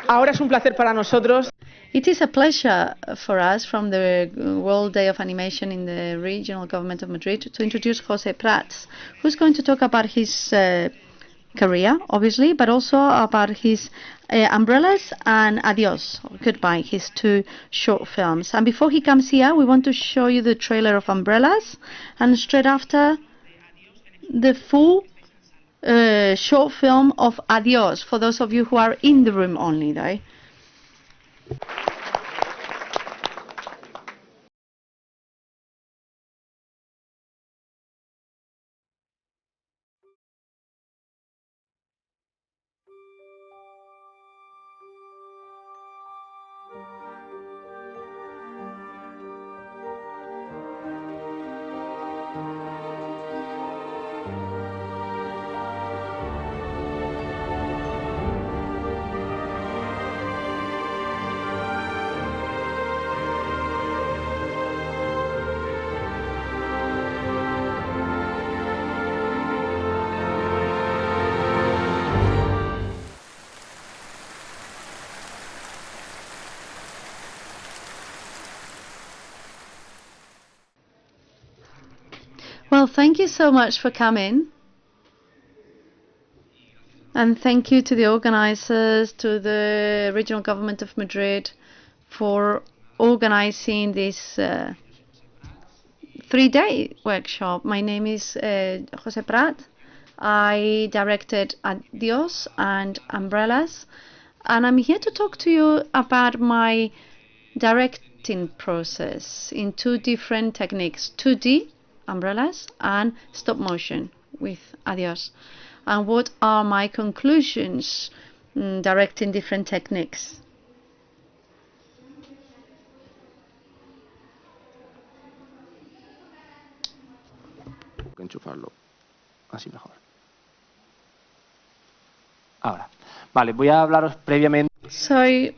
Ahora es un placer para nosotros. It is a pleasure for us from the World Day of Animation in the Regional Government of Madrid to introduce José Prats, who's going to talk about his career, obviously, but also about his Umbrellas and Adiós, Goodbye, his two short films. And before he comes here, we want to show you the trailer of Umbrellas, and straight after, the full short film of Adiós, for those of you who are in the room only, though. Well, thank you so much for coming. And thank you to the organizers, to the Regional Government of Madrid for organizing this 3-day workshop. My name is José Prats. I directed Adiós and Umbrellas. And I'm here to talk to you about my directing process in two different techniques, 2D, Umbrellas, and stop motion with Adiós. And what are my conclusions directing different techniques? Enchufarlo. Así mejor. Ahora. Vale, voy a hablaros previamente. So,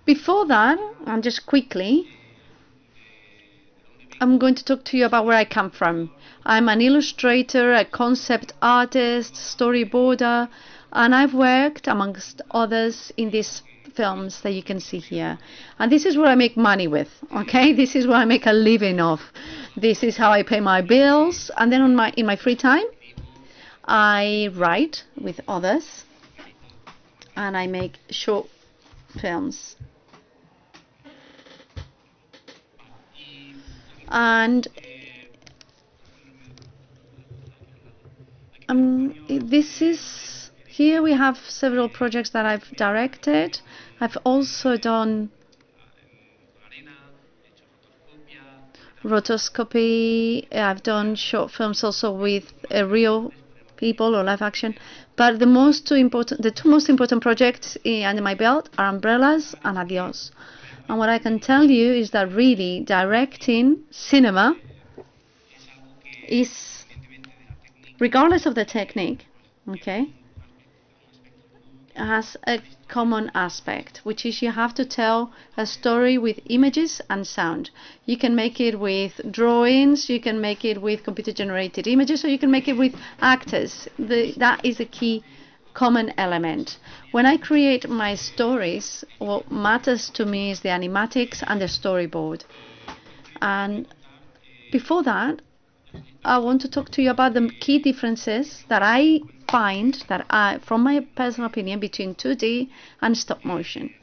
before that, and just quickly, I'm going to talk to you about where I come from. I'm an illustrator, a concept artist, storyboarder, and I've worked, amongst others, in these films that you can see here. And this is what I make money with, okay? This is what I make a living of. This is how I pay my bills. And then in my free time, I write with others, and I make short films. And this is, here we have several projects that I've directed. I've also done rotoscopy. I've done short films also with real people or live action. But the two most important projects under my belt are Umbrellas and Adiós. And what I can tell you is that really directing cinema is, regardless of the technique, okay, has a common aspect, which is you have to tell a story with images and sound. You can make it with drawings, you can make it with computer-generated images, or you can make it with actors. That is a key common element. When I create my stories, what matters to me is the animatics and the storyboard. And before that, I want to talk to you about the key differences that I find, from my personal opinion, between 2D and stop motion.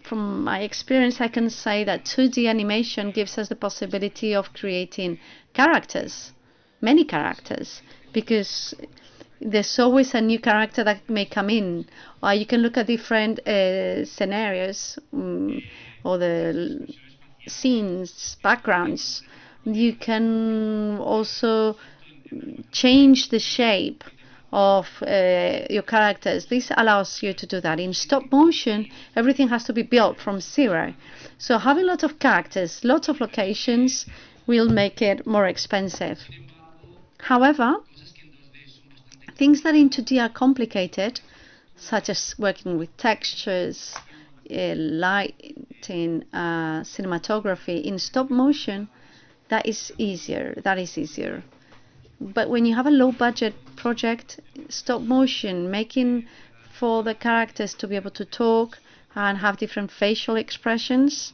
From my experience, I can say that 2D animation gives us the possibility of creating characters, many characters, because there's always a new character that may come in, or you can look at different scenarios or the scenes, backgrounds. You can also change the shape of your characters. This allows you to do that. In stop motion, everything has to be built from zero. So having lots of characters, lots of locations will make it more expensive. However, things that in 2D are complicated, such as working with textures, lighting, cinematography, in stop motion, that is easier. But when you have a low budget project, stop motion, making for the characters to be able to talk and have different facial expressions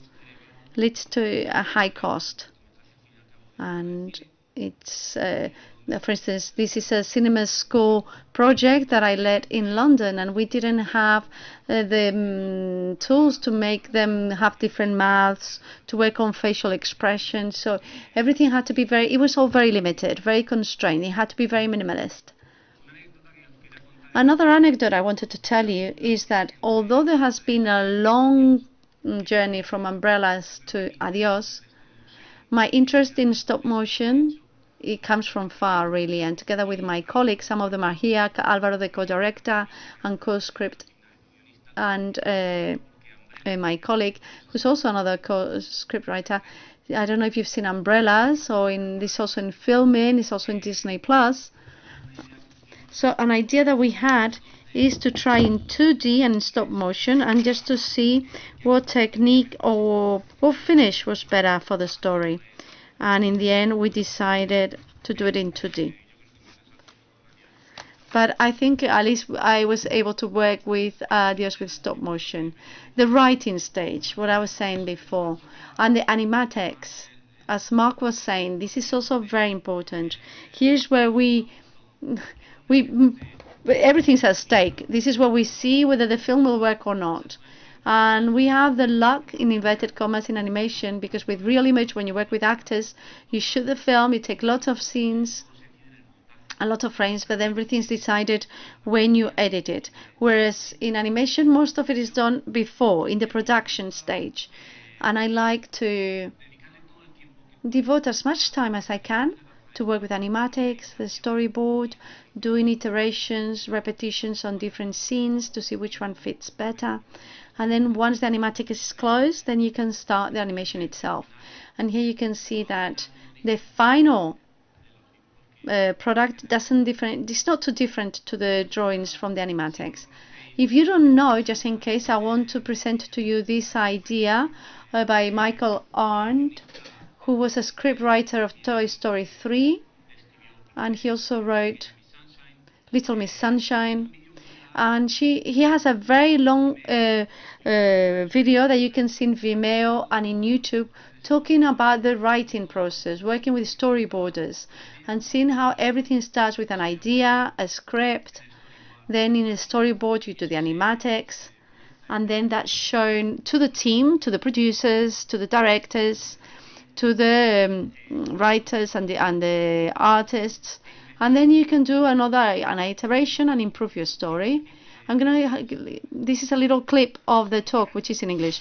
leads to a high cost. And it's, for instance, this is a cinema school project that I led in London, and we didn't have the tools to make them have different mouths, to work on facial expressions. So everything had to be it was all very limited, very constrained. It had to be very minimalist. Another anecdote I wanted to tell you is that although there has been a long journey from Umbrellas to Adiós, my interest in stop motion, it comes from far, really, and together with my colleagues, some of them are here, Álvaro, the co-director and co-script, and my colleague, who's also another co-script writer. I don't know if you've seen Umbrellas, or this also in filming, it's also in Disney+. So an idea that we had is to try in 2D and stop motion, and just to see what technique or what finish was better for the story. And in the end, we decided to do it in 2D. But I think at least I was able to work with Adiós with stop motion. The writing stage, what I was saying before, and the animatics. As Mark was saying, this is also very important. Here's where everything's at stake. This is where we see whether the film will work or not. And we have the luck, in inverted commas, in animation, because with real image, when you work with actors, you shoot the film, you take lots of scenes, a lot of frames, but everything's decided when you edit it. Whereas in animation, most of it is done before, in the production stage. And I like to devote as much time as I can to work with animatics, the storyboard, doing iterations, repetitions on different scenes to see which one fits better. And then once the animatic is closed, then you can start the animation itself. And here you can see that the final product it's not too different to the drawings from the animatics. If you don't know, just in case, I want to present to you this idea by Michael Arndt, who was a scriptwriter of Toy Story 3, and he also wrote Little Miss Sunshine. And he has a very long video that you can see in Vimeo and in YouTube, talking about the writing process, working with storyboarders, and seeing how everything starts with an idea, a script, then in a storyboard you do the animatics, and then that's shown to the team, to the producers, to the directors, to the writers and the artists, and then you can do an iteration and improve your story. This is a little clip of the talk, which is in English.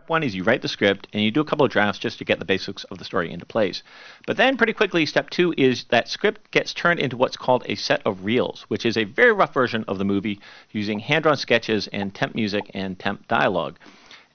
One is you write the script and you do a couple of drafts just to get the basics of the story into place. But then pretty quickly, step 2 is that script gets turned into what's called a set of reels, which is a very rough version of the movie using hand-drawn sketches and temp music and temp dialogue.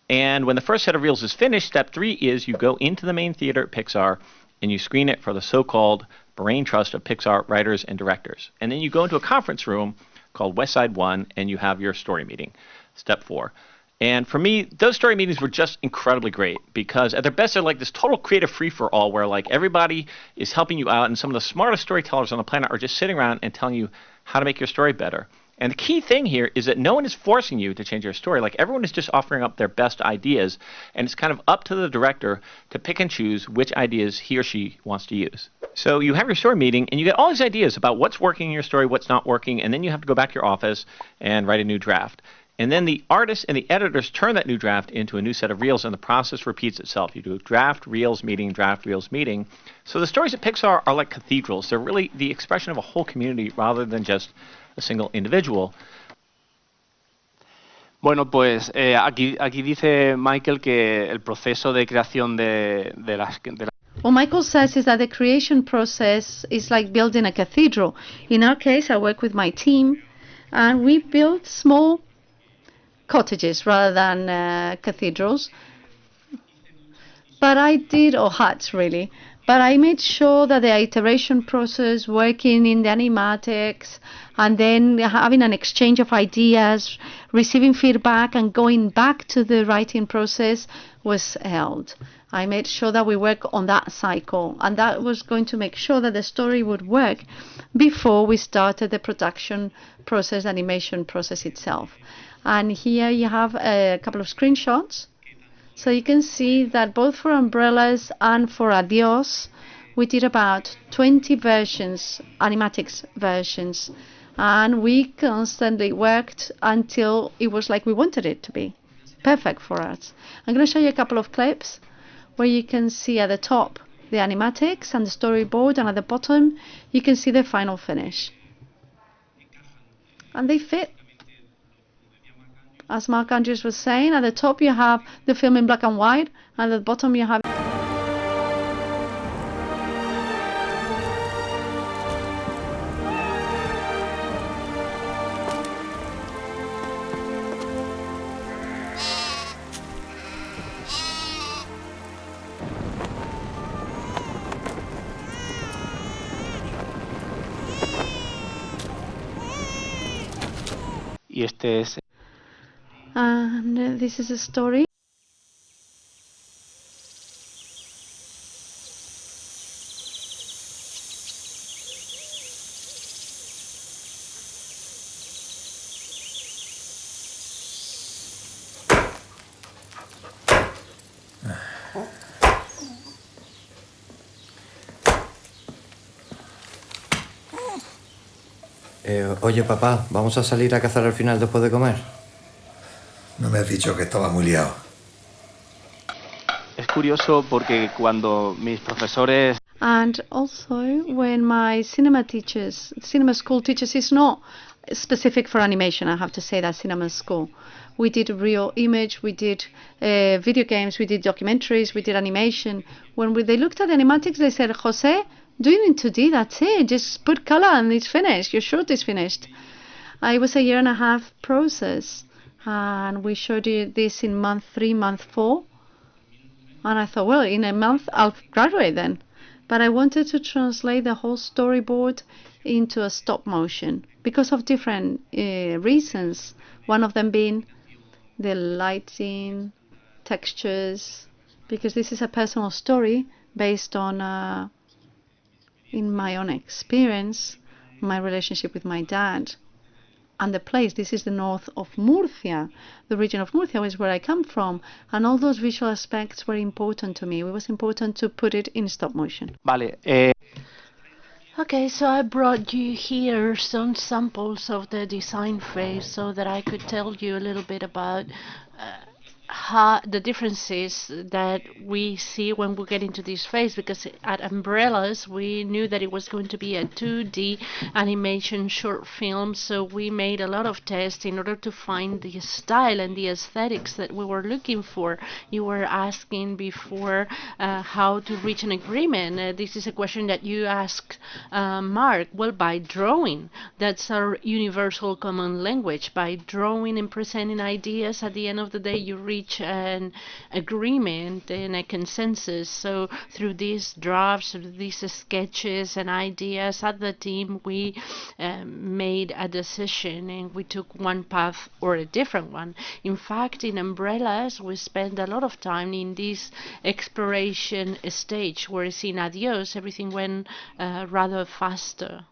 And when the first set of reels is finished, step 3 is you go into the main theater at Pixar and you screen it for the so-called brain trust of Pixar writers and directors. And then you go into a conference room called West Side 1 and you have your story meeting, step 4. And for me, those story meetings were just incredibly great because at their best, they're like this total creative free-for-all where like everybody is helping you out, and some of the smartest storytellers on the planet are just sitting around and telling you how to make your story better. And the key thing here is that no one is forcing you to change your story. Like, everyone is just offering up their best ideas, and it's kind of up to the director to pick and choose which ideas he or she wants to use. So you have your story meeting, and you get all these ideas about what's working in your story, what's not working, and then you have to go back to your office and write a new draft. And then the artists and the editors turn that new draft into a new set of reels, and the process repeats itself. You do draft, reels, meeting, draft, reels, meeting. So the stories at Pixar are like cathedrals. They're really the expression of a whole community rather than just a single individual. Bueno, pues aquí dice Michael que el proceso de creación de las What Michael says is that the creation process is like building a cathedral. In our case, I work with my team, and we build small cottages rather than cathedrals. But or huts really. But I made sure that the iteration process, working in the animatics, and then having an exchange of ideas, receiving feedback, and going back to the writing process was held. I made sure that we work on that cycle, and that was going to make sure that the story would work, before we started the production process, animation process itself. And here you have a couple of screenshots. So you can see that both for Umbrellas and for Adiós, we did about 20 versions, animatics versions, and we constantly worked until it was like we wanted it to be. Perfect for us. I'm going to show you a couple of clips where you can see at the top the animatics and the storyboard, and at the bottom you can see the final finish. And they fit. As Mark Andrews was saying, at the top you have the film in black and white, and at the bottom you have Y este es and this is a story. Oye, papá, ¿vamos a salir a cazar al final después de comer? No me has dicho que estaba muy liado. Es curioso porque cuando mis profesores And also, when my cinema school teachers, is not specific for animation, I have to say that cinema school. We did real image, we did video games, we did documentaries, we did animation. When they looked at animatics, they said, Jose, do you need to do that's it? Just put color and it's finished. Your short is finished. It was a 1.5 year process. And we showed you this in month 3, month 4. And I thought, well, in a month, I'll graduate then. But I wanted to translate the whole storyboard into a stop motion because of different reasons. One of them being the lighting, textures, because this is a personal story based on, in my own experience, my relationship with my dad. And the place, this is the north of Murcia. The region of Murcia is where I come from. And all those visual aspects were important to me. It was important to put it in stop motion. Vale, Okay, so I brought you here some samples of the design phase so that I could tell you a little bit about how the differences that we see when we get into this phase, because at Umbrellas we knew that it was going to be a 2D animation short film, so we made a lot of tests in order to find the style and the aesthetics that we were looking for. You were asking before how to reach an agreement. This is a question that you asked Mark. Well, by drawing. That's our universal common language. By drawing and presenting ideas, at the end of the day you reach an agreement and a consensus. So through these drafts, through these sketches and ideas at the team, we made a decision and we took one path or a different one. In fact, in Umbrellas we spent a lot of time in this exploration stage, whereas in Adiós everything went rather faster.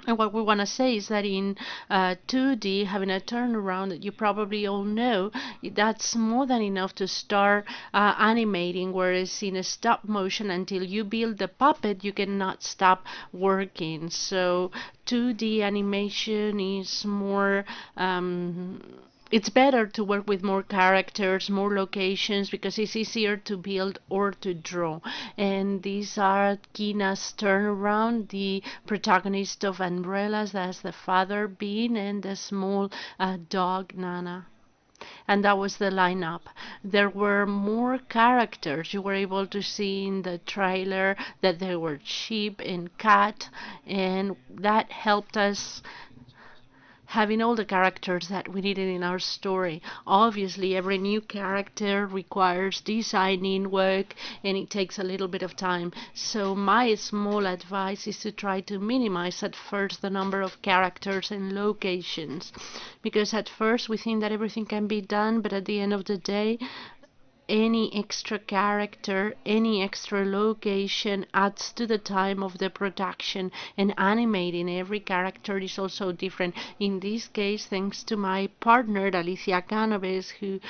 And what we want to say is that in 2D, having a turnaround that you probably all know, that's more than enough to start animating, whereas in a stop motion, until you build the puppet, you cannot stop working. So 2D animation is more it's better to work with more characters, more locations, because it's easier to build or to draw. And these are Kina's turnaround, the protagonist of Umbrellas, that's the father Bean, and the small dog Nana. And that was the lineup. There were more characters. You were able to see in the trailer that there were sheep and cat, and that helped us having all the characters that we needed in our story. Obviously, every new character requires designing work, and it takes a little bit of time. So my small advice is to try to minimize at first the number of characters and locations, because at first we think that everything can be done, but at the end of the day, any extra character, any extra location adds to the time of the production, and animating every character is also different. In this case, thanks to my partner Alicia Canoves, who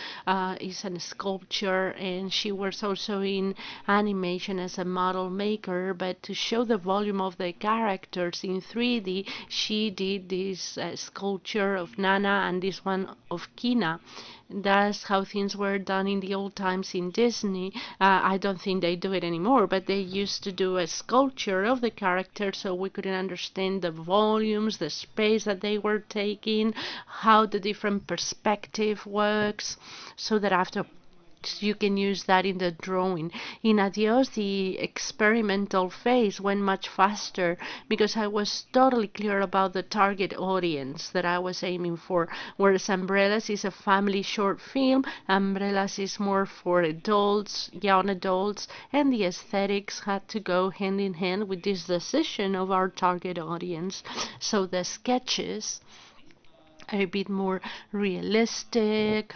is a sculptor, and she works also in animation as a model maker, but to show the volume of the characters in 3D, she did this sculpture of Nana and this one of Kina. That's how things were done in the old times in Disney. I don't think they do it anymore, but they used to do a sculpture of the character so we couldn't understand the volumes, the space that they were taking, how the different perspective works, so that after you can use that in the drawing. In Adiós, the experimental phase went much faster because I was totally clear about the target audience that I was aiming for. Whereas Umbrellas is a family short film, Umbrellas is more for adults, young adults, and the aesthetics had to go hand in hand with this decision of our target audience. So the sketches are a bit more realistic,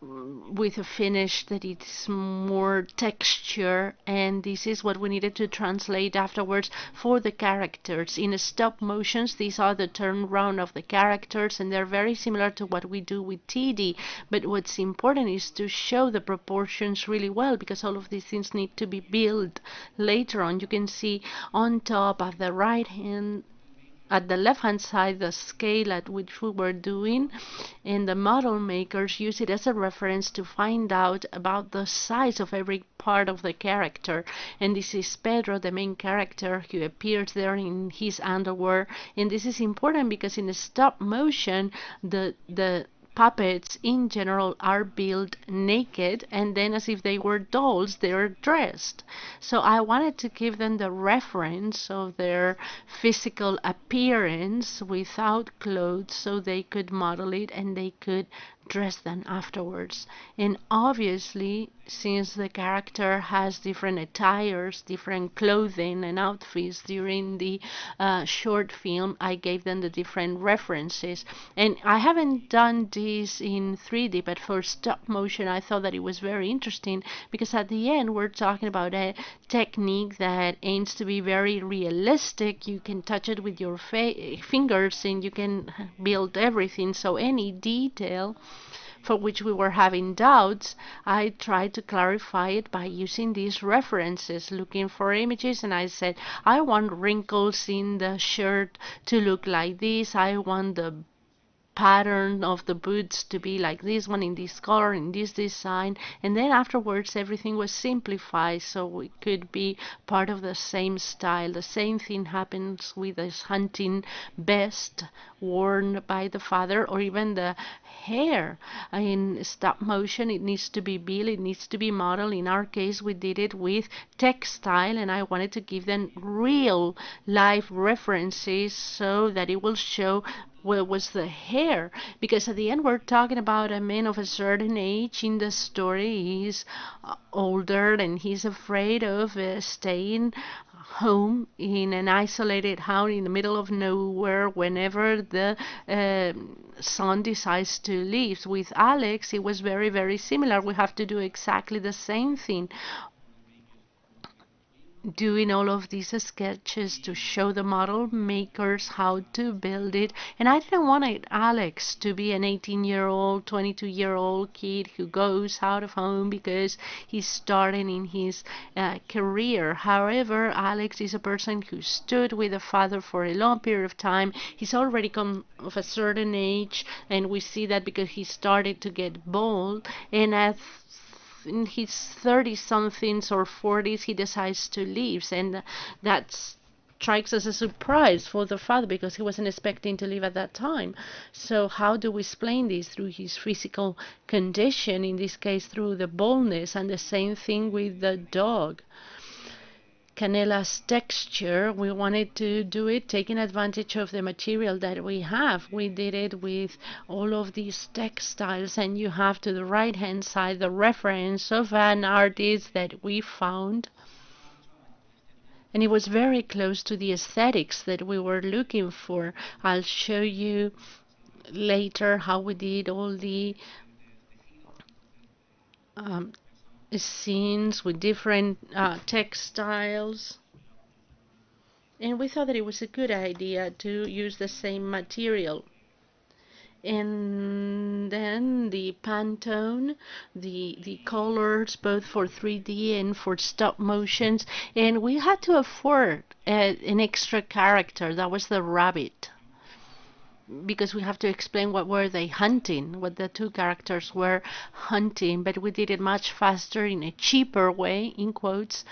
with a finish that it's more texture, and this is what we needed to translate afterwards for the characters. In stop motions, these are the turnaround of the characters, and they're very similar to what we do with TD, but what's important is to show the proportions really well, because all of these things need to be built later on. You can see on top of the right hand, at the left hand side, the scale at which we were doing, and the model makers use it as a reference to find out about the size of every part of the character. And this is Pedro, the main character, who appears there in his underwear. And this is important because in stop motion, the puppets in general are built naked, and then as if they were dolls, they're dressed. So I wanted to give them the reference of their physical appearance without clothes, so they could model it and they could dress them afterwards. And obviously, since the character has different attires, different clothing and outfits during the short film, I gave them the different references. And I haven't done this in 3D, but for stop motion I thought that it was very interesting, because at the end we're talking about a technique that aims to be very realistic. You can touch it with your fingers and you can build everything, so any detail for which we were having doubts, I tried to clarify it by using these references, looking for images, and I said, I want wrinkles in the shirt to look like this, I want the pattern of the boots to be like this one, in this color, in this design, and then afterwards everything was simplified so it could be part of the same style. The same thing happens with this hunting vest worn by the father, or even the hair. In stop motion it needs to be built, it needs to be modeled. In our case we did it with textile, and I wanted to give them real life references so that it will show where was the hair, because at the end we're talking about a man of a certain age in the story. He's older and he's afraid of staying home in an isolated house in the middle of nowhere whenever the son decides to leave. With Alex it was very, very similar. We have to do exactly the same thing, doing all of these sketches to show the model makers how to build it. And I didn't want Alex to be an 18-year-old, 22-year-old kid who goes out of home because he's starting in his career. However, Alex is a person who stood with a father for a long period of time. He's already come of a certain age, and we see that because he started to get bald, and in his 30-somethings or 40s he decides to leave, and that strikes as a surprise for the father because he wasn't expecting to leave at that time. So how do we explain this? Through his physical condition, in this case through the baldness, and the same thing with the dog. Canela's texture, we wanted to do it taking advantage of the material that we have. We did it with all of these textiles, and you have to the right hand side the reference of an artist that we found, and it was very close to the aesthetics that we were looking for. I'll show you later how we did all the um, scenes with different textiles. And we thought that it was a good idea to use the same material. And then the Pantone, the colors both for 3D and for stop motions, and we had to afford an extra character. That was the rabbit, because we have to explain what were they hunting, what the two characters were hunting, but we did it much faster in a cheaper way, in quotes,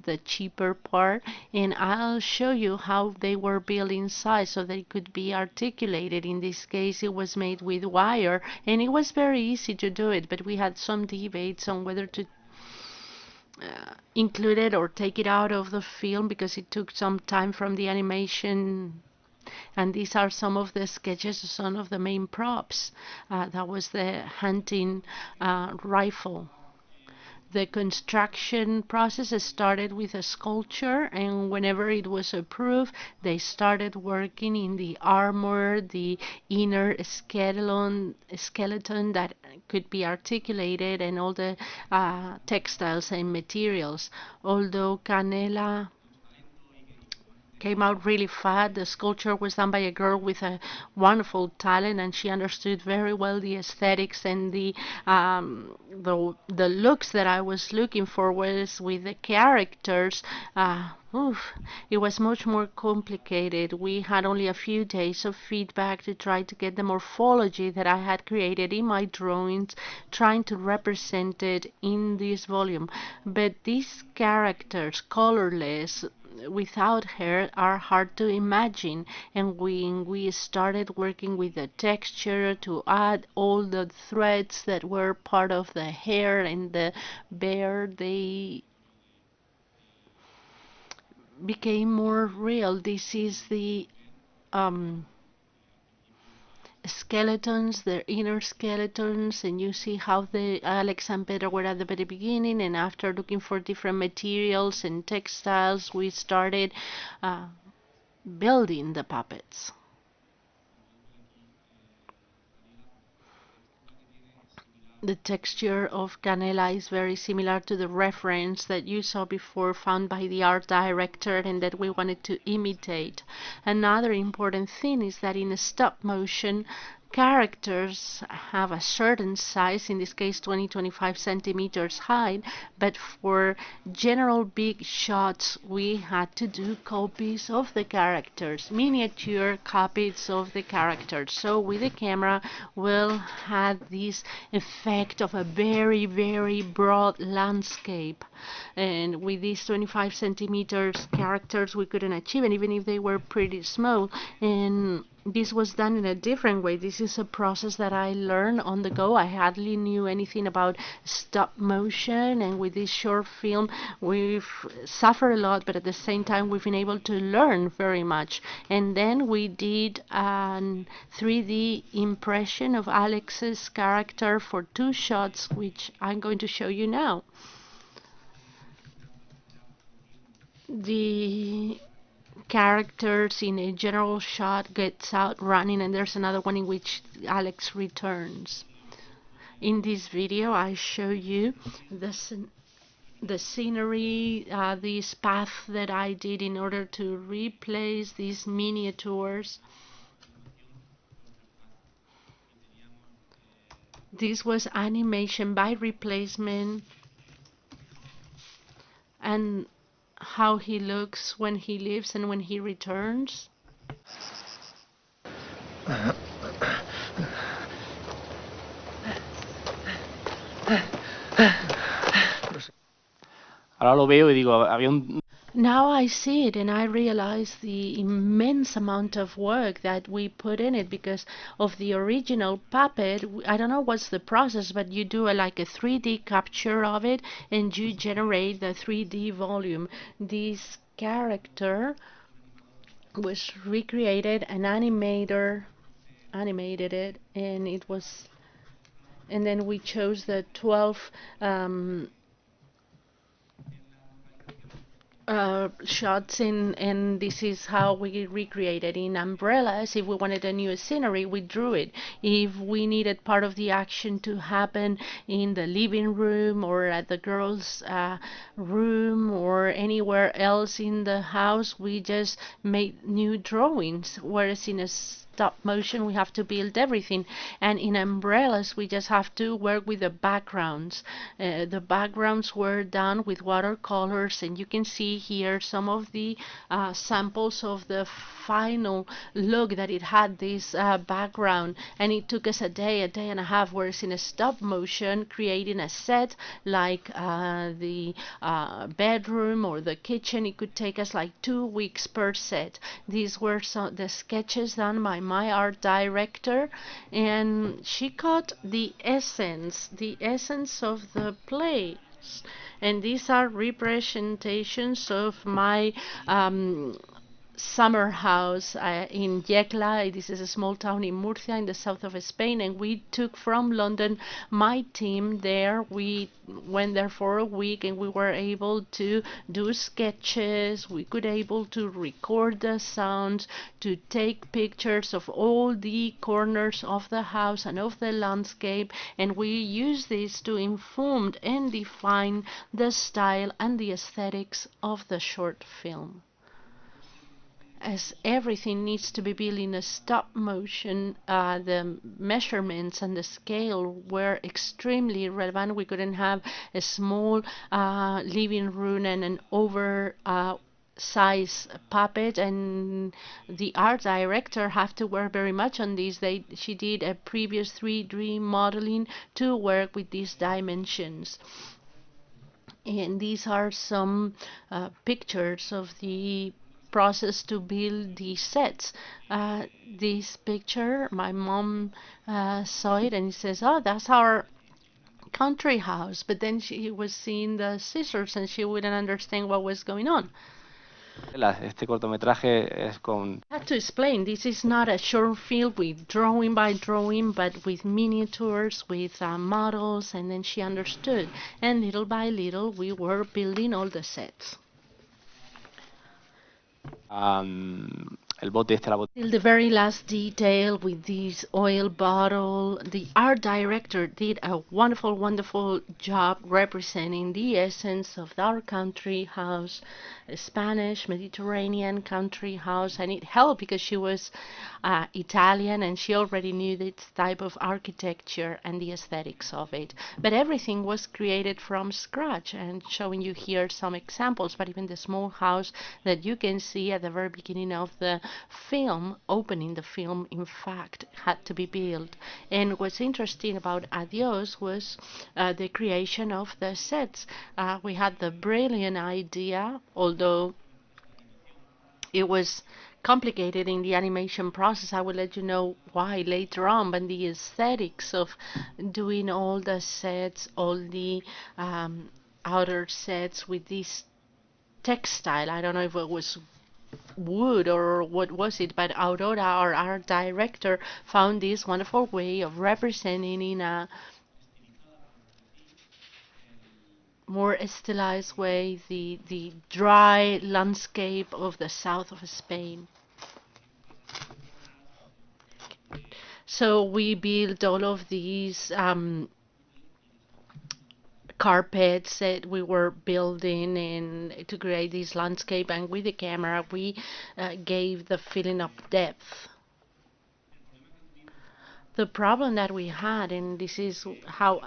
the cheaper part, and I'll show you how they were built inside so they could be articulated. In this case, it was made with wire, and it was very easy to do it, but we had some debates on whether to include it or take it out of the film because it took some time from the animation. And these are some of the sketches, some of the main props. That was the hunting rifle. The construction process started with a sculpture, and whenever it was approved, they started working in the armor, the inner skeleton that could be articulated, and all the textiles and materials. Although Canela came out really fat. The sculpture was done by a girl with a wonderful talent, and she understood very well the aesthetics and the looks that I was looking for. Was with the characters. It was much more complicated. We had only a few days of feedback to try to get the morphology that I had created in my drawings, trying to represent it in this volume. But these characters, colorless, without hair, are hard to imagine, and we started working with the texture to add all the threads that were part of the hair and the bear. They became more real. This is the skeletons, their inner skeletons, and you see how the Alex and Pedro were at the very beginning, and after looking for different materials and textiles, we started building the puppets. The texture of Canela is very similar to the reference that you saw before, found by the art director, and that we wanted to imitate. Another important thing is that in stop motion, characters have a certain size, in this case 20-25 centimeters high, but for general big shots we had to do copies of the characters, miniature copies of the characters. So with the camera we'll have this effect of a very, very broad landscape, and with these 25 centimeters characters we couldn't achieve it, even if they were pretty small. And this was done in a different way. This is a process that I learned on the go. I hardly knew anything about stop motion, and with this short film we've suffered a lot, but at the same time we've been able to learn very much. And then we did a 3D impression of Alex's character for 2 shots, which I'm going to show you now. The characters in a general shot gets out running, and there's another one in which Alex returns. In this video I show you the scenery, this path that I did in order to replace these miniatures. This was animation by replacement, and how he looks when he leaves and when he returns. Ahora lo veo y digo, había un... Now I see it and I realize the immense amount of work that we put in it because of the original puppet. I don't know what's the process, but you do like a 3D capture of it and you generate the 3D volume. This character was recreated, an animator animated it, and it was, and then we chose the 12 shots and this is how we recreated in umbrellas. If we wanted a new scenery, we drew it. If we needed part of the action to happen in the living room or at the girls' room or anywhere else in the house, we just made new drawings. Whereas in a stop motion we have to build everything, and in umbrellas we just have to work with the backgrounds. The backgrounds were done with watercolors, and you can see here some of the samples of the final look that it had, this background, and it took us a day and a half, whereas in a stop motion creating a set like the bedroom or the kitchen, it could take us like 2 weeks per set. These were the sketches done by my art director, and she caught the essence of the place. And these are representations of my summer house in Yecla. This is a small town in Murcia in the south of Spain, and we took from London my team there. We went there for a week and we were able to do sketches. We could able to record the sounds, to take pictures of all the corners of the house and of the landscape, and we use this to inform and define the style and the aesthetics of the short film. As everything needs to be built in a stop motion, the measurements and the scale were extremely relevant. We couldn't have a small living room and an over size puppet, and the art director had to work very much on this. She did a previous 3D modeling to work with these dimensions. And these are some pictures of the process to build these sets. This picture, my mom saw it and says, "Oh, that's our country house." But then she was seeing the scissors and she wouldn't understand what was going on. Este cortometraje es con... I had to explain, this is not a short film with drawing by drawing, but with miniatures, with models, and then she understood. And little by little, we were building all the sets. el bote este, la botella. Till the very last detail with this oil bottle. The art director did a wonderful, wonderful job representing the essence of our country house, a Spanish Mediterranean country house, and it helped because she was Italian and she already knew this type of architecture and the aesthetics of it. But everything was created from scratch, and showing you here some examples, but even the small house that you can see at the very beginning of the film, opening the film, in fact, had to be built. And what's interesting about Adiós was the creation of the sets. We had the brilliant idea, although it was complicated in the animation process. I will let you know why later on, but the aesthetics of doing all the sets, all the outer sets with this textile, I don't know if it was wood or what was it, but Aurora, our art director, found this wonderful way of representing in a more stylized way the dry landscape of the south of Spain. So we built all of these carpets that we were building and to create this landscape, and with the camera we gave the feeling of depth. The problem that we had, and this is how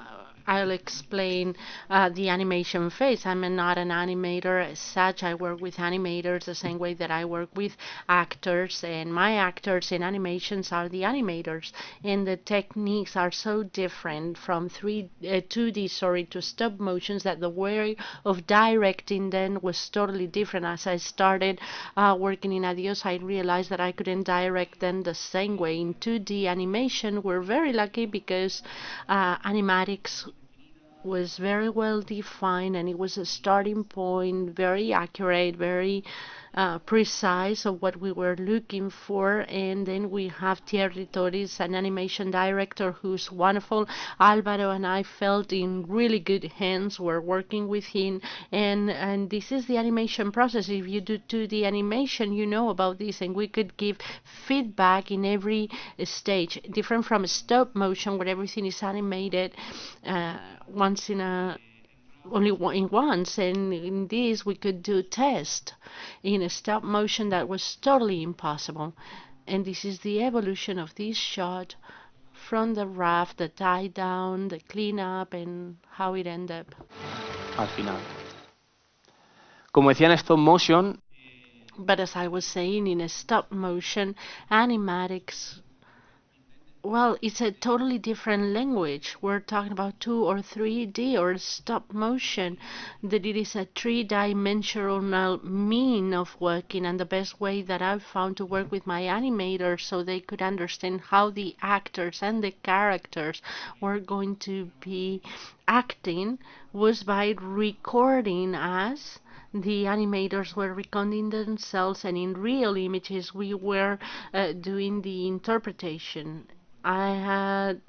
I'll explain the animation phase. I'm not an animator as such. I work with animators the same way that I work with actors, and my actors in animations are the animators, and the techniques are so different from 2D to stop motions that the way of directing then was totally different. As I started working in Adiós, I realized that I couldn't direct them the same way. In 2D animation, we're very lucky because animatics was very well defined, and it was a starting point, very accurate, very precise of what we were looking for. And then we have Thierry Torres, an animation director who's wonderful. Alvaro and I felt in really good hands. We're working with him, and this is the animation process. If you do 2D animation, you know about this, and we could give feedback in every stage, different from stop motion where everything is animated once in a only in once, and in this we could do test in a stop motion that was totally impossible. And this is the evolution of this shot from the raft, the tie down, the cleanup, and how it ended up. al final. Como decía en stop motion, But as I was saying, in a stop motion, animatics, well, it's a totally different language. We're talking about 2 or 3D or stop motion, that it is a three-dimensional mean of working, and the best way that I've found to work with my animators so they could understand how the actors and the characters were going to be acting was by recording us. The animators were recording themselves, and in real images we were doing the interpretation. I had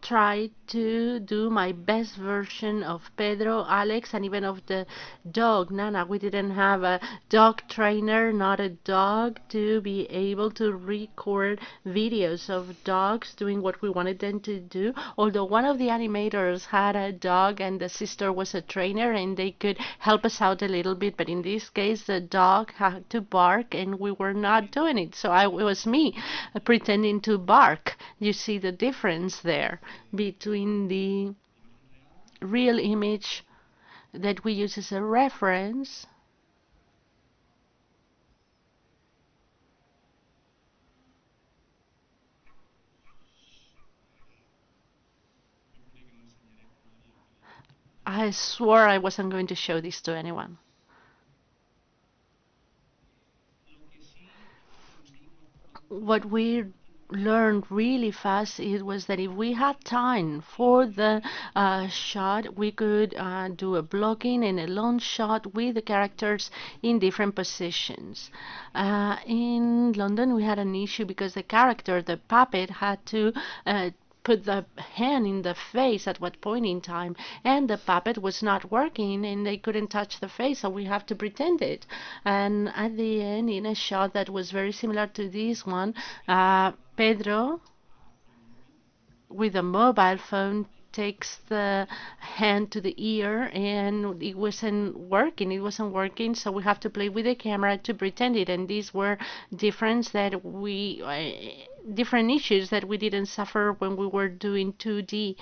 tried to do my best version of Pedro, Alex, and even of the dog, Nana. We didn't have a dog trainer, not a dog, to be able to record videos of dogs doing what we wanted them to do. Although one of the animators had a dog and the sister was a trainer and they could help us out a little bit, but in this case the dog had to bark and we were not doing it. So it was me pretending to bark. You see the difference there between the real image that we use as a reference I swore I wasn't going to show this to anyone. What we learned really fast it was that if we had time for the shot, we could do a blocking and a long shot with the characters in different positions. In London we had an issue because the character, the puppet, had to put the hand in the face at what point in time, and the puppet was not working and they couldn't touch the face, so we have to pretend it. And at the end, in a shot that was very similar to this one, Pedro with a mobile phone takes the hand to the ear and it wasn't working, so we have to play with the camera to pretend it. And these were different issues that we didn't suffer when we were doing 2D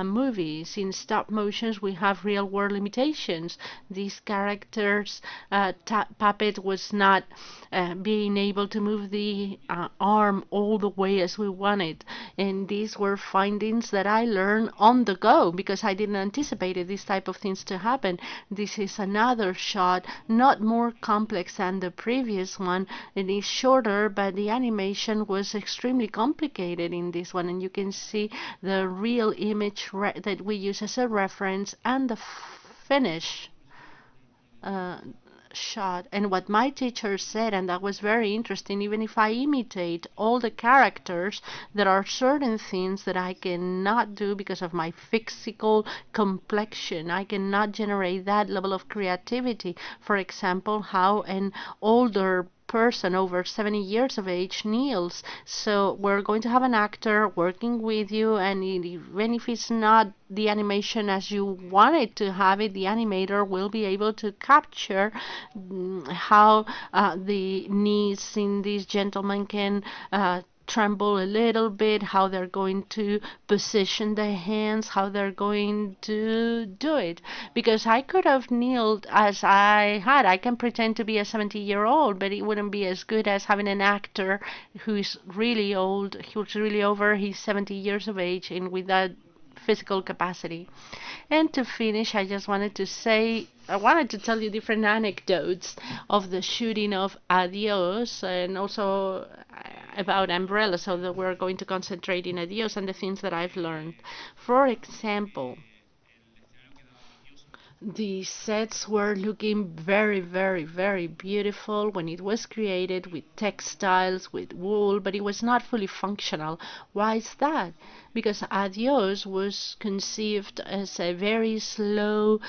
movies. In stop motions we have real world limitations. These characters puppet was not being able to move the arm all the way as we wanted, and these were findings that I learned on the go because I didn't anticipate these type of things to happen. This is another shot, not more complex than the previous one. It is shorter, but the animation was extremely complicated in this one, and you can see the real image that we use as a reference and the finish shot. And what my teacher said, and that was very interesting, even if I imitate all the characters, there are certain things that I cannot do because of my physical complexion. I cannot generate that level of creativity. For example, how an older person over 70 years of age kneels. So we're going to have an actor working with you, and even if it's not the animation as you want it to have it, the animator will be able to capture how the knees in this gentleman can tremble a little bit, how they're going to position their hands, how they're going to do it. Because I could have kneeled as I had. I can pretend to be a 70-year-old, but it wouldn't be as good as having an actor who's really old, who's really over his 70 years of age and with that physical capacity. And to finish, I just wanted to say, I wanted to tell you different anecdotes of the shooting of Adiós, and also about umbrellas, so that we're going to concentrate in Adiós and the things that I've learned. For example, the sets were looking very, very, very beautiful when it was created with textiles, with wool, but it was not fully functional. Why is that? Because Adiós was conceived as a very slow,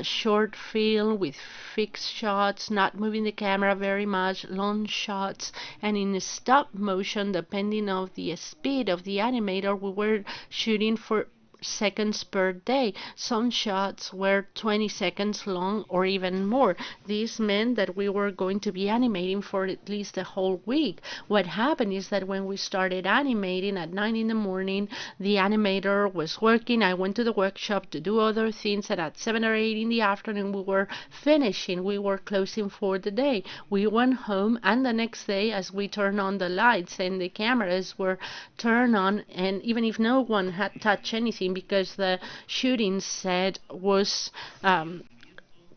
short film with fixed shots, not moving the camera very much, long shots, and in stop motion, depending on the speed of the animator, we were shooting for seconds per day. Some shots were 20 seconds long or even more. This meant that we were going to be animating for at least a whole week. What happened is that when we started animating at 9 in the morning, the animator was working. I went to the workshop to do other things, and at 7 or 8 in the afternoon we were finishing. We were closing for the day. We went home, and the next day, as we turned on the lights and the cameras were turned on, and even if no one had touched anything, because the shooting set was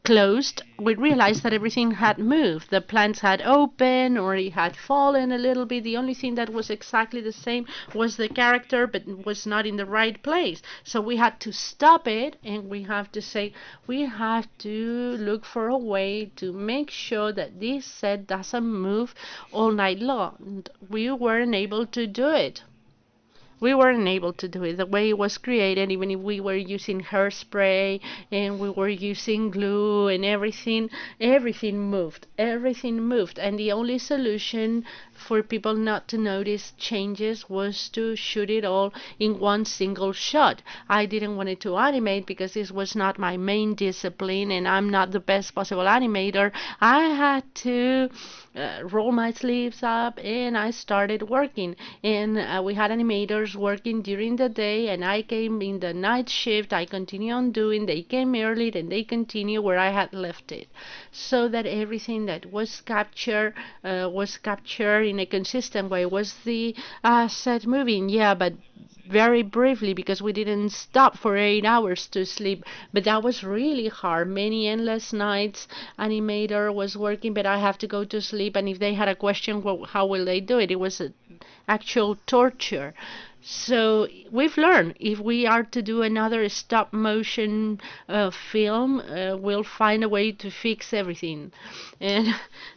closed, we realized that everything had moved. The plants had opened or it had fallen a little bit. The only thing that was exactly the same was the character, but was not in the right place. So we had to stop it, and we have to say, we have to look for a way to make sure that this set doesn't move all night long. We weren't able to do it. We weren't able to do it the way it was created, even if we were using hairspray and we were using glue and everything. Everything moved. Everything moved. And the only solution for people not to notice changes was to shoot it all in one single shot. I didn't want it to animate because this was not my main discipline, and I'm not the best possible animator. I had to roll my sleeves up, and I started working. And we had animators working during the day, and I came in the night shift. I continue on doing. They came early, then they continue where I had left it, so that everything that was captured in a consistent way. Was the set moving? Yeah, but very briefly, because we didn't stop for 8 hours to sleep. But that was really hard. Many endless nights. Animator was working, but I have to go to sleep. And if they had a question, well, how will they do it? It was actual torture. So we've learned, if we are to do another stop motion film, we'll find a way to fix everything. And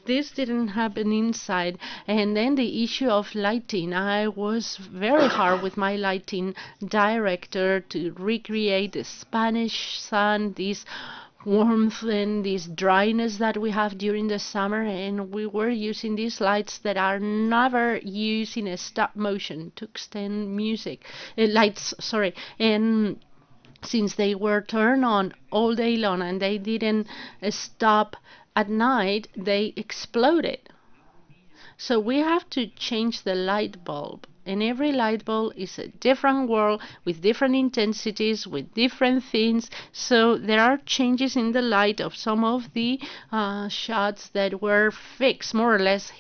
this didn't happen inside. And then the issue of lighting. I was very hard with my lighting director to recreate the Spanish sun, this warmth and this dryness that we have during the summer, and we were using these lights that are never used in a stop motion to extend lights, sorry. And since they were turned on all day long and they didn't stop at night, they exploded. So we have to change the light bulb, and every light bulb is a different world with different intensities, with different things. So there are changes in the light of some of the shots that were fixed, more or less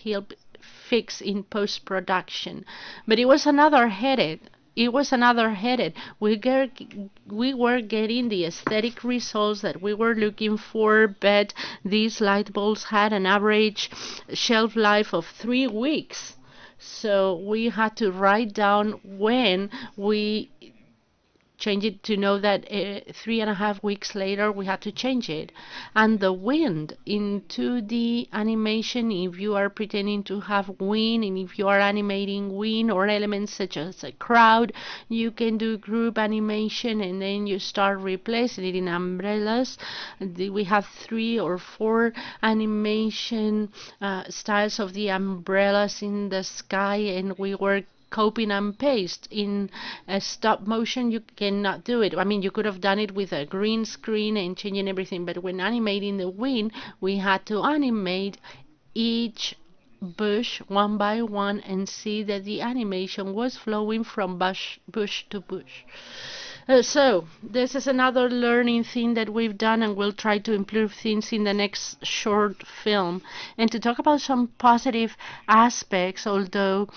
fixed in post-production. But it was another headache. It was another headache. We were getting the aesthetic results that we were looking for, but these light bulbs had an average shelf life of 3 weeks. So we had to write down when we change it, to know that 3.5 weeks later we had to change it. And the wind in 2D animation, if you are pretending to have wind, and if you are animating wind or elements such as a crowd, you can do group animation, and then you start replacing it in umbrellas. We have 3 or 4 animation styles of the umbrellas in the sky, and we were copy and paste. In a stop motion, you cannot do it. I mean, you could have done it with a green screen and changing everything, but when animating the wind, we had to animate each bush one by one and see that the animation was flowing from bush to bush. So this is another learning thing that we've done, and we'll try to improve things in the next short film. And to talk about some positive aspects, although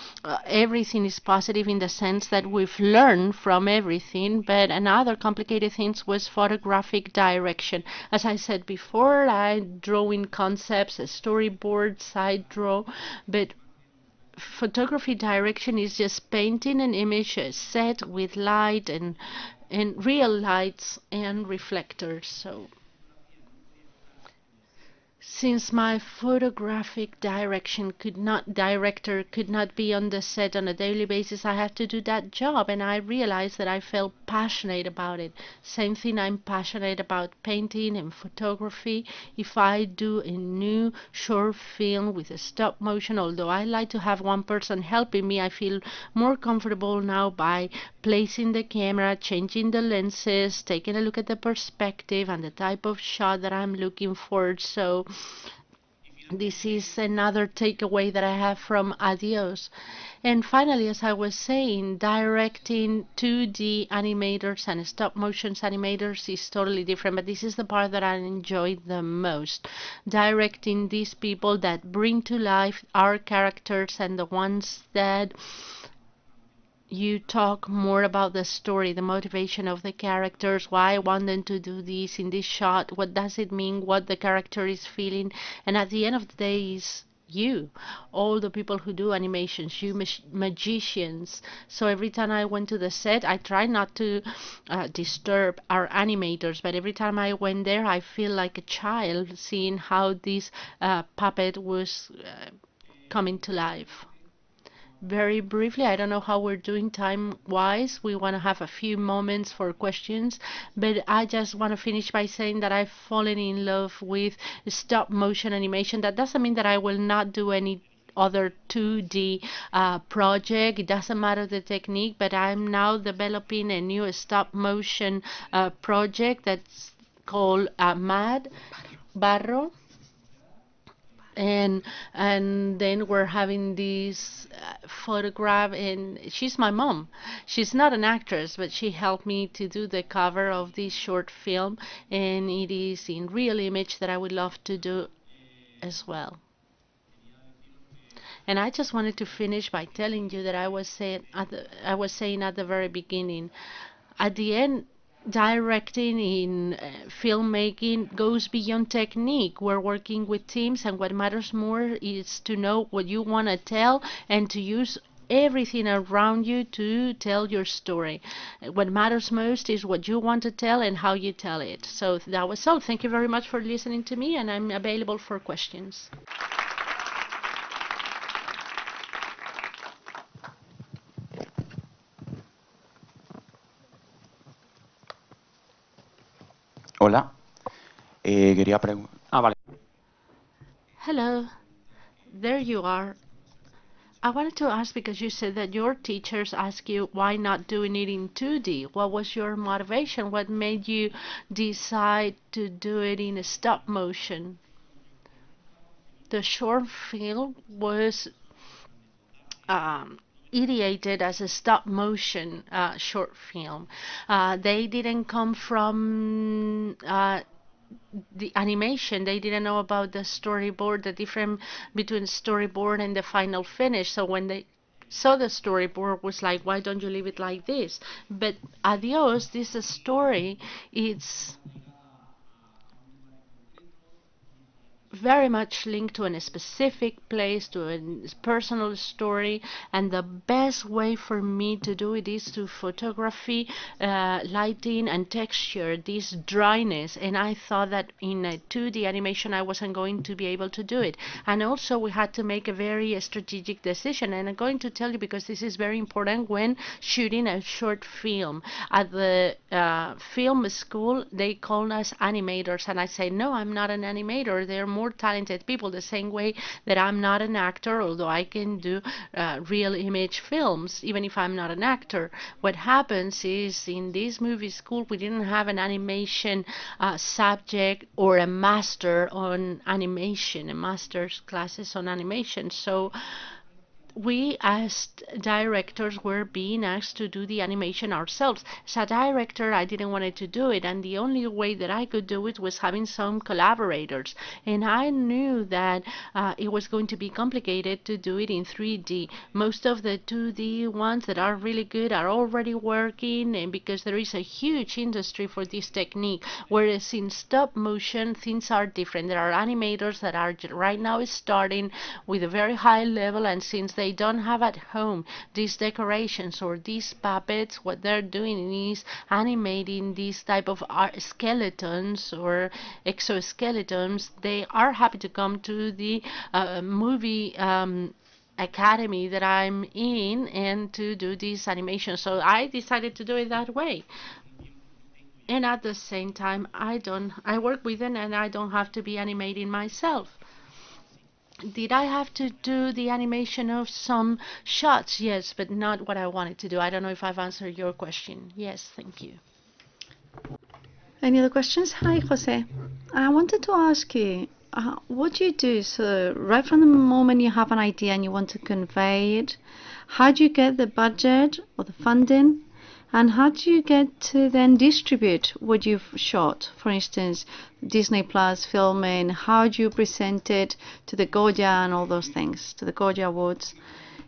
everything is positive in the sense that we've learned from everything, but another complicated thing was photographic direction. As I said before, I draw in concepts, storyboards I draw, but photography direction is just painting an image set with light and real lights and reflectors. So since my photographic director could not be on the set on a daily basis, I had to do that job, and I realized that I felt passionate about it. Same thing, I'm passionate about painting and photography. If I do a new short film with a stop motion, although I like to have one person helping me, I feel more comfortable now by placing the camera, changing the lenses, taking a look at the perspective and the type of shot that I'm looking for. So this is another takeaway that I have from Adiós. And finally, as I was saying, directing 2D animators and stop motion animators is totally different, but this is the part that I enjoy the most. Directing these people that bring to life our characters and the ones that you talk more about the story, the motivation of the characters, why I want them to do this in this shot, what does it mean, what the character is feeling, and at the end of the day is you, all the people who do animations, you magicians. So every time I went to the set, I try not to disturb our animators, but every time I went there, I feel like a child seeing how this puppet was coming to life. Very briefly, I don't know how we're doing time-wise. We want to have a few moments for questions, but I just want to finish by saying that I've fallen in love with stop-motion animation. That doesn't mean that I will not do any other 2D project. It doesn't matter the technique, but I'm now developing a new stop-motion project that's called Mad Barro. And then we're having this photograph, and she's my mom. She's not an actress, but she helped me to do the cover of this short film, and it is in real image that I would love to do as well. And I just wanted to finish by telling you that I was saying at the very beginning, at the end, directing in filmmaking goes beyond technique. We're working with teams, and what matters more is to know what you want to tell and to use everything around you to tell your story. What matters most is what you want to tell and how you tell it. So that was all. Thank you very much for listening to me, and I'm available for questions. Hola, quería preguntar. Vale. Hello, there you are. I wanted to ask, because you said that your teachers asked you why not doing it in 2D. What was your motivation? What made you decide to do it in a stop motion? The short film was ideated as a stop motion short film. They didn't come from the animation. They didn't know about the storyboard, the difference between storyboard and the final finish. So when they saw the storyboard, was like, why don't you leave it like this? But Adiós, this story, it's very much linked to a specific place, to a personal story, and the best way for me to do it is to photography, lighting and texture, this dryness, and I thought that in a 2D animation I wasn't going to be able to do it. And also we had to make a very strategic decision, and I'm going to tell you because this is very important when shooting a short film. At the film school they call us animators, and I say no, I'm not an animator. They're more talented people, the same way that I'm not an actor, although I can do real image films even if I'm not an actor. What happens is in this movie school we didn't have an animation subject or a master on animation, a master's classes on animation. So we as directors were being asked to do the animation ourselves. As a director, I didn't want to do it, and the only way that I could do it was having some collaborators. And I knew that it was going to be complicated to do it in 3D. Most of the 2D ones that are really good are already working, and because there is a huge industry for this technique, whereas in stop motion things are different. There are animators that are right now starting with a very high level, and since they they don't have at home these decorations or these puppets, what they're doing is animating these type of art skeletons or exoskeletons. They are happy to come to the movie academy that I'm in and to do this animation. So I decided to do it that way. And at the same time, I work with it and I don't have to be animating myself. Did I have to do the animation of some shots? Yes, but not what I wanted to do. I don't know if I've answered your question. Yes, thank you. Any other questions? Hi, Jose. I wanted to ask you, what do you do? So, right from the moment you have an idea and you want to convey it, how do you get the budget or the funding? And how do you get to then distribute what you've shot? For instance, Disney Plus filming, how do you present it to the Goya and all those things, to the Goya Awards?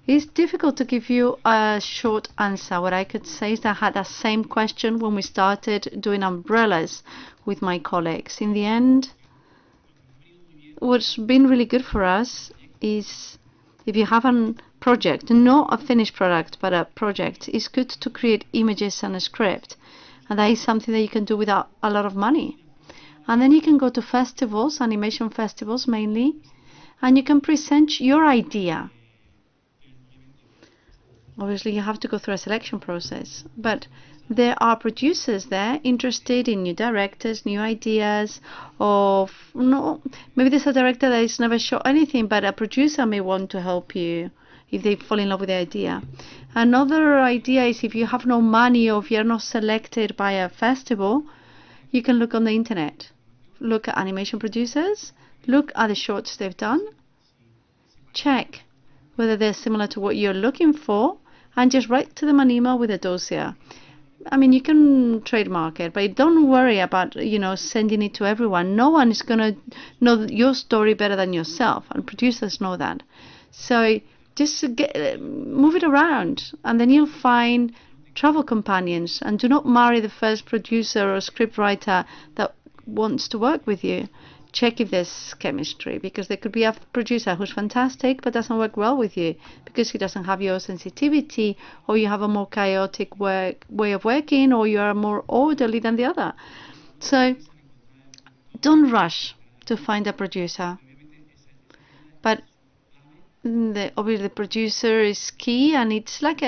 It's difficult to give you a short answer. What I could say is that I had that same question when we started doing umbrellas with my colleagues. In the end, what's been really good for us is if you have a project, not a finished product, but a project, it's good to create images and a script. And that is something that you can do without a lot of money. And then you can go to festivals, animation festivals mainly, and you can present your idea. Obviously, you have to go through a selection process, but there are producers there interested in new directors, new ideas. Of no, maybe there's a director that has never shot anything, but a producer may want to help you if they fall in love with the idea. Another idea is if you have no money or if you're not selected by a festival, you can look on the internet, look at animation producers, look at the shorts they've done, check whether they're similar to what you're looking for, and just write to them an email with a dossier. I mean, you can trademark it, but don't worry about, sending it to everyone. No one is going to know your story better than yourself, and producers know that. So just move it around, and then you'll find travel companions, and do not marry the first producer or scriptwriter that wants to work with you. Check if there's chemistry, because there could be a producer who's fantastic but doesn't work well with you because he doesn't have your sensitivity, or you have a more chaotic way of working, or you are more orderly than the other. So don't rush to find a producer, but obviously the producer is key, and it's like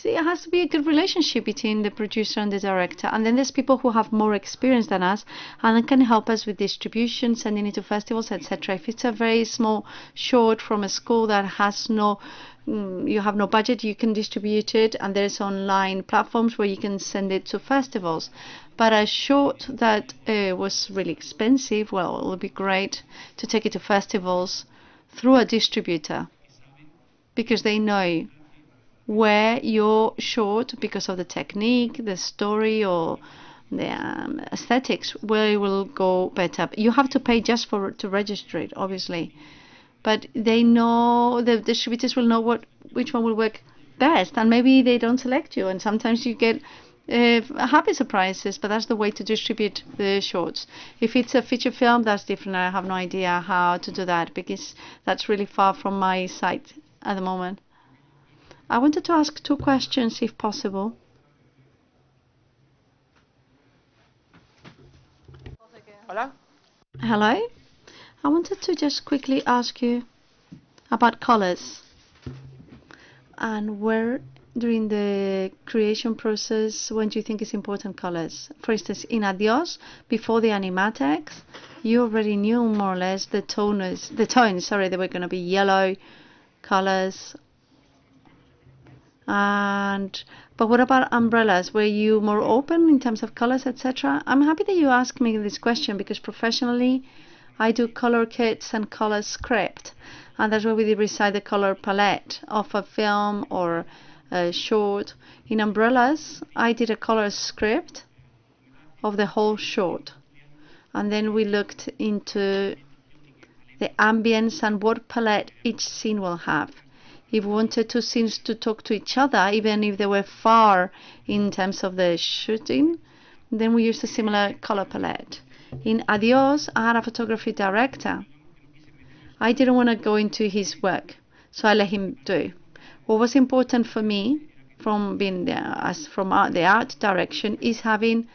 it has to be a good relationship between the producer and the director. And then there's people who have more experience than us and can help us with distribution, sending it to festivals, etc. If it's a very small short from a school that has you have no budget, you can distribute it, and there's online platforms where you can send it to festivals. But a short that was really expensive, well, it would be great to take it to festivals through a distributor, because they know where your short, because of the technique, the story, or the aesthetics, where it will go better. You have to pay just to register it, obviously, but they know, the distributors will know which one will work best, and maybe they don't select you, and sometimes you get happy surprises. But that's the way to distribute the shorts. If it's a feature film, that's different. I have no idea how to do that, because that's really far from my site at the moment. I wanted to ask 2 questions, if possible. Hola. Hello. I wanted to just quickly ask you about colors, and where during the creation process, when do you think is important colors? For instance, in Adiós, before the animatics, you already knew more or less the tones. They were going to be yellow colors. But what about umbrellas? Were you more open in terms of colors, etc.? I'm happy that you asked me this question, because professionally I do color kits and color script, and that's where we decide the color palette of a film or a short. In umbrellas, I did a color script of the whole short, and then we looked into the ambience and what palette each scene will have. If we wanted 2 scenes to talk to each other, even if they were far in terms of the shooting, then we used a similar color palette. In Adiós, I had a photography director. I didn't want to go into his work, So I let him do. What was important for me from being there, as from the art direction, is having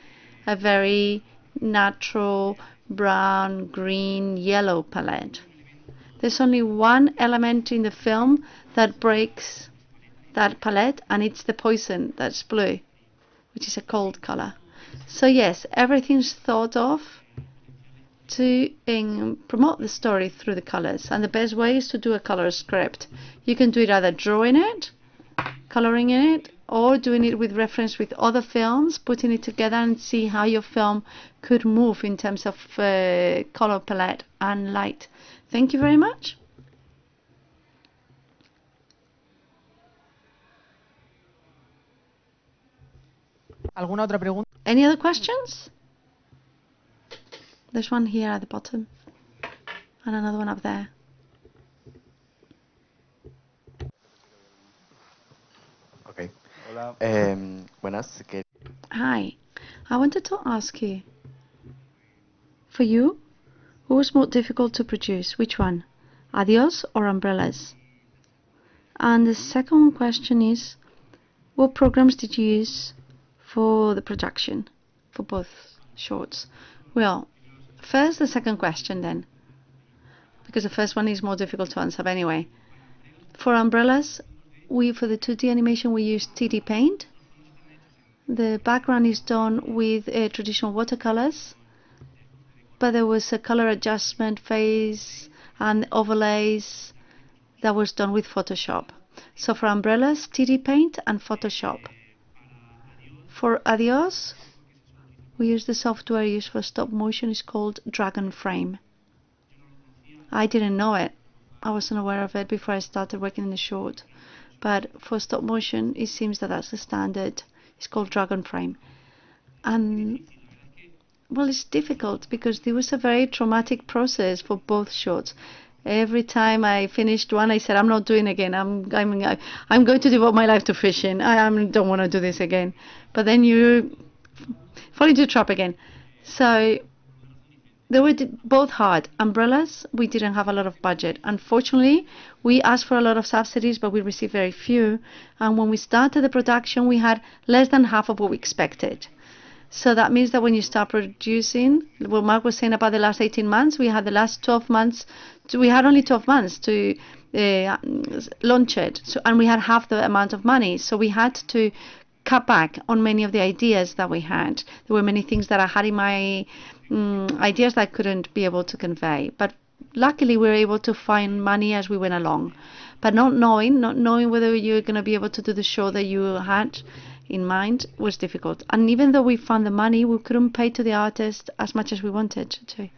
a very natural brown, green, yellow palette. There's only one element in the film that breaks that palette, and it's the poison that's blue, which is a cold color. So yes, everything's thought of to promote the story through the colors, and the best way is to do a color script. You can do it either drawing it, coloring in it, or doing it with reference with other films, putting it together and see how your film could move in terms of color palette and light. Thank you very much. ¿Alguna otra pregunta? Any other questions? There's one here at the bottom and another one up there. Okay. Buenas. Hi, I wanted to ask you, for you, what was more difficult to produce? Which one? Adiós or Umbrellas? And the second question is, what programs did you use for the production, for both shorts? Well, first the second question then, because the first one is more difficult to answer. But anyway, for Umbrellas, for the 2D animation we used 3D paint. The background is done with traditional watercolors, but there was a color adjustment phase and overlays that was done with Photoshop. So for Umbrellas, 3D paint and Photoshop. For Adiós, we use the software used for stop motion. It's called Dragon Frame. I didn't know it. I wasn't aware of it before I started working in the short. But for stop motion, it seems that that's the standard. It's called Dragon Frame. And well, it's difficult because there was a very traumatic process for both shorts. Every time I finished one, I said, I'm not doing it again. I'm going to devote my life to fishing. I don't want to do this again. But then you fall into the trap again. So they were both hard. Umbrellas, we didn't have a lot of budget. Unfortunately, we asked for a lot of subsidies, but we received very few. And when we started the production, we had less than half of what we expected. So that means that when you start producing, what Mark was saying about the last 18 months, we had the last 12 months, we had only 12 months to launch it. So, and we had half the amount of money. So we had to cut back on many of the ideas that we had. There were many things that I had in my ideas that I couldn't be able to convey. But luckily, we were able to find money as we went along. But not knowing whether you were going to be able to do the show that you had in mind was difficult. And even though we found the money, we couldn't pay to the artist as much as we wanted to.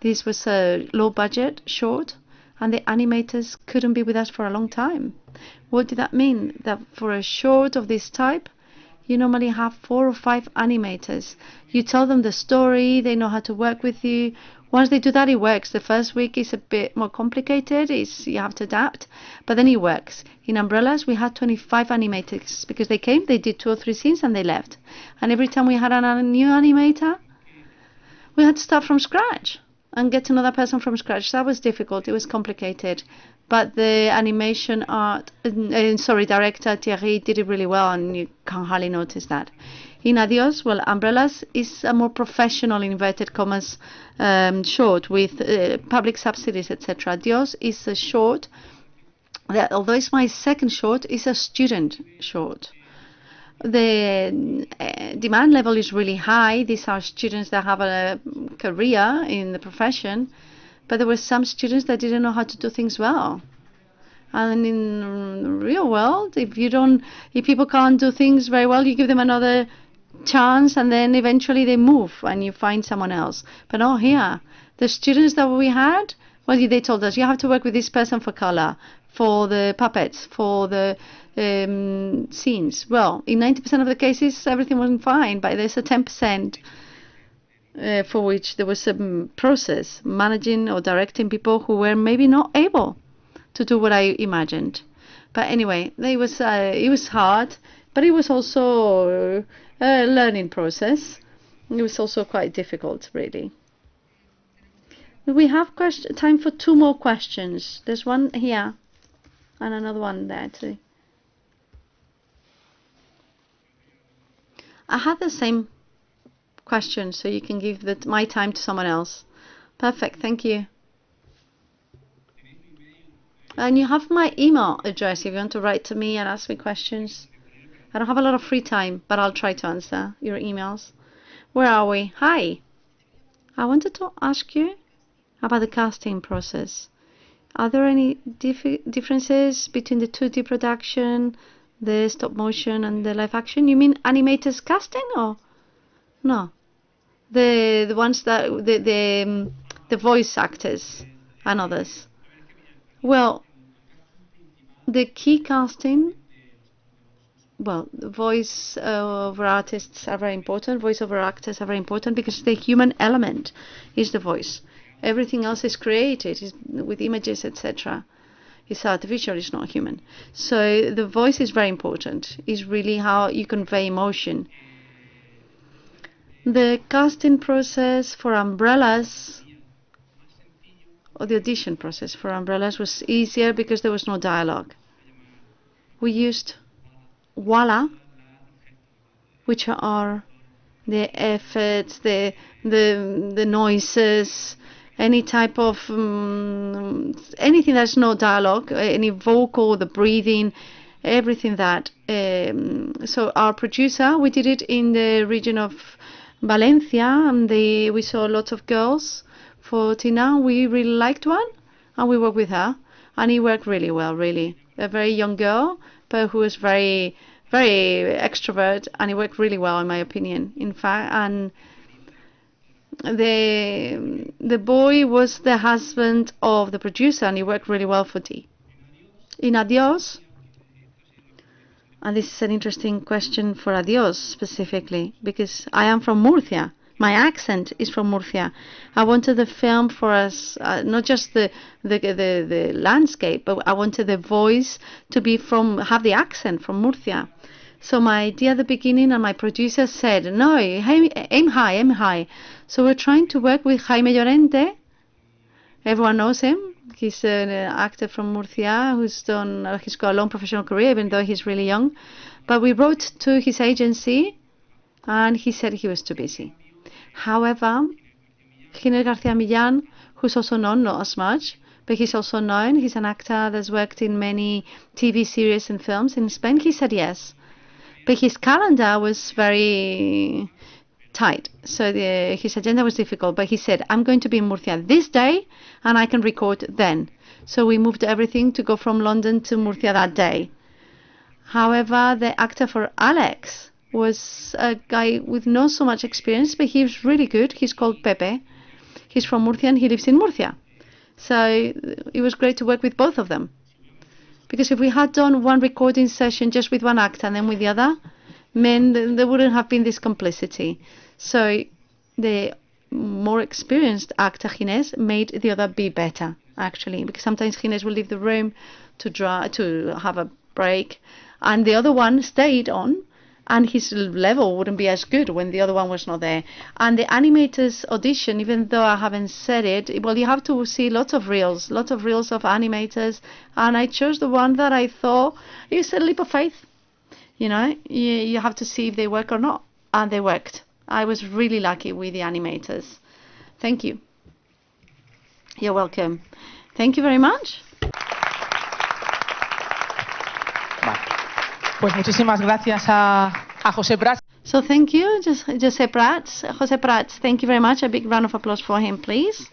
This was a low budget short, and the animators couldn't be with us for a long time. What did that mean? That for a short of this type, you normally have 4 or 5 animators. You tell them the story, they know how to work with you. Once they do that, it works. The first week is a bit more complicated. You have to adapt, but then it works. In Umbrellas, we had 25 animators because they came, they did 2 or 3 scenes, and they left. And every time we had a new animator, we had to start from scratch and get another person from scratch. That was difficult. It was complicated. But the animation director Thierry did it really well, and you can hardly notice that. In Adiós, well, Umbrellas is a more professional, inverted commas, short with public subsidies, etc. Adiós is a short that, although it's my second short, is a student short. The demand level is really high. These are students that have a career in the profession, but there were some students that didn't know how to do things well. And in the real world, if people can't do things very well, you give them another chance, and then eventually they move and you find someone else. But not here. The students that we had, well, they told us, you have to work with this person for color, for the puppets, for the scenes. Well, in 90% of the cases, everything wasn't fine, but there's a 10% for which there was some process, managing or directing people who were maybe not able to do what I imagined. But anyway, it was hard, but it was also a learning process. It was also quite difficult, really. We have time for 2 more questions. There's one here. And another one there too. I had the same question, so you can give my time to someone else. Perfect, thank you. And you have my email address if you want to write to me and ask me questions. I don't have a lot of free time, but I'll try to answer your emails. Where are we? Hi. I wanted to ask you about the casting process. Are there any differences between the 2D production, the stop motion, and the live action? You mean animators casting, or no? The ones that the voice actors and others. Well, the key casting. Well, voice over artists are very important. Voice over actors are very important because the human element is the voice. Everything else is created with images, etc. It's artificial, it's not human. So the voice is very important. It's really how you convey emotion. The casting process for umbrellas, or the audition process for umbrellas, was easier because there was no dialogue. We used Voila, which are the efforts, the noises, any type of anything that's no dialogue, any vocal, the breathing, everything that. So our producer, we did it in the region of Valencia, and we saw lots of girls. For Tina, we really liked one, and we worked with her, and it worked really well. Really, a very young girl, but who was very extrovert, and it worked really well in my opinion, in fact. And the boy was the husband of the producer, and it worked really well for Dee. In Adiós, and this is an interesting question for Adiós specifically, because I am from Murcia. My accent is from Murcia. I wanted the film for us, not just the landscape, but I wanted the voice to be have the accent from Murcia. So my idea at the beginning, and my producer said, no, aim high, aim high. So we're trying to work with Jaime Llorente. Everyone knows him. He's an actor from Murcia he's got a long professional career, even though he's really young. But we wrote to his agency, and he said he was too busy. However, Giner García Millán, who's also known, not as much, but he's also known. He's an actor that's worked in many TV series and films in Spain. He said yes. But his calendar was very tight, so his agenda was difficult. But he said, I'm going to be in Murcia this day, and I can record then. So we moved everything to go from London to Murcia that day. However, the actor for Alex was a guy with not so much experience, but he was really good. He's called Pepe. He's from Murcia, and he lives in Murcia. So it was great to work with both of them. Because if we had done one recording session just with one actor and then with the other, then there wouldn't have been this complicity. So the more experienced actor, Ginés, made the other be better, actually. Because sometimes Ginés will leave the room to have a break, and the other one stayed on, and his level wouldn't be as good when the other one was not there. And the animators audition, even though I haven't said it, well, you have to see lots of reels of animators, and I chose the one that I thought, it's a leap of faith. You know, you have to see if they work or not, and they worked. I was really lucky with the animators. Thank you. You're welcome. Thank you very much. Pues muchísimas gracias a José Prats. So thank you, José Prats. José Prats, thank you very much. A big round of applause for him, please.